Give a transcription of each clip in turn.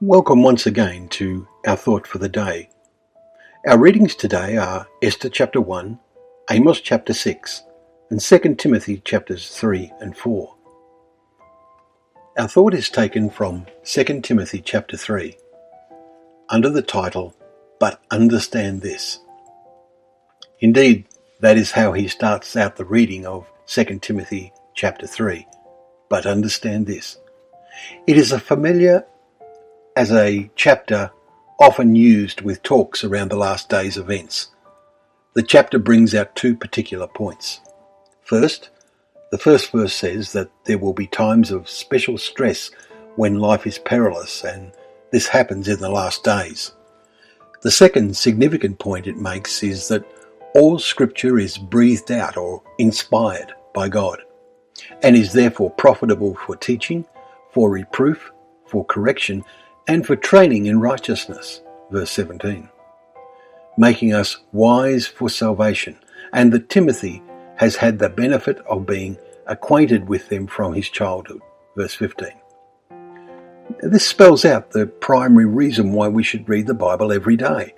Welcome once again to our thought for the day. Our readings today are Esther chapter 1, Amos chapter 6, and 2 Timothy chapters 3 and 4. Our thought is taken from 2 Timothy chapter 3, under the title, But Understand This. Indeed, that is how he starts out the reading of 2 Timothy chapter 3, But Understand This. It is familiar as a chapter often used with talks around the last days events. The chapter brings out two particular points. First, the first verse says that there will be times of special stress when life is perilous, and this happens in the last days. The second significant point it makes is that all scripture is breathed out or inspired by God, and is therefore profitable for teaching, for reproof, for correction, and for training in righteousness, verse 17, making us wise for salvation, and that Timothy has had the benefit of being acquainted with them from his childhood, verse 15. This spells out the primary reason why we should read the Bible every day.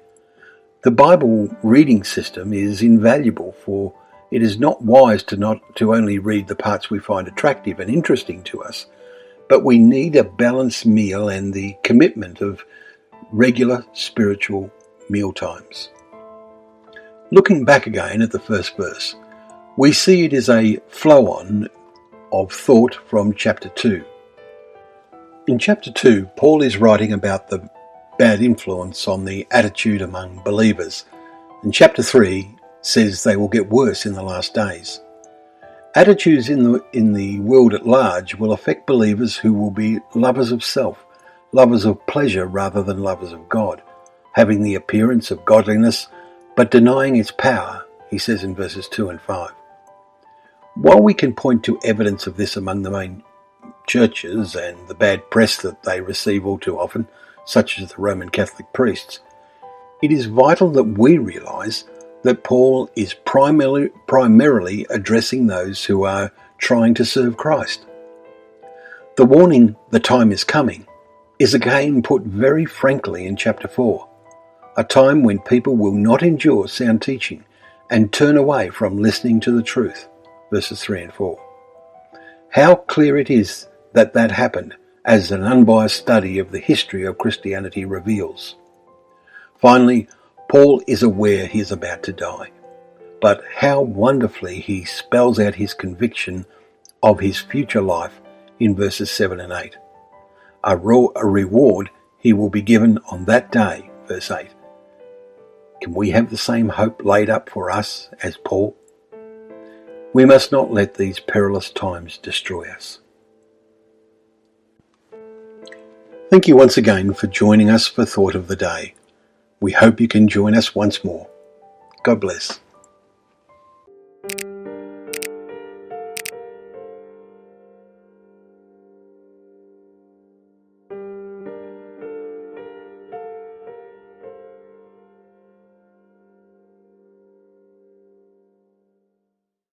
The Bible reading system is invaluable, for it is not wise to only read the parts we find attractive and interesting to us, but we need a balanced meal and the commitment of regular spiritual meal times. Looking back again at the first verse, we see it is a flow-on of thought from chapter 2. In chapter 2, Paul is writing about the bad influence on the attitude among believers, and chapter 3 says they will get worse in the last days. Attitudes in the world at large will affect believers who will be lovers of self, lovers of pleasure rather than lovers of God, having the appearance of godliness but denying its power, he says in verses 2 and 5. While we can point to evidence of this among the main churches and the bad press that they receive all too often, such as the Roman Catholic priests, it is vital that we realise that Paul is primarily addressing those who are trying to serve Christ. The warning, "the time is coming," is again put very frankly in chapter 4, a time when people will not endure sound teaching and turn away from listening to the truth, verses 3 and 4. How clear it is that happened, as an unbiased study of the history of Christianity reveals. Finally, Paul is aware he is about to die, but how wonderfully he spells out his conviction of his future life in verses 7 and 8. A reward he will be given on that day, verse 8. Can we have the same hope laid up for us as Paul? We must not let these perilous times destroy us. Thank you once again for joining us for Thought of the Day. We hope you can join us once more. God bless.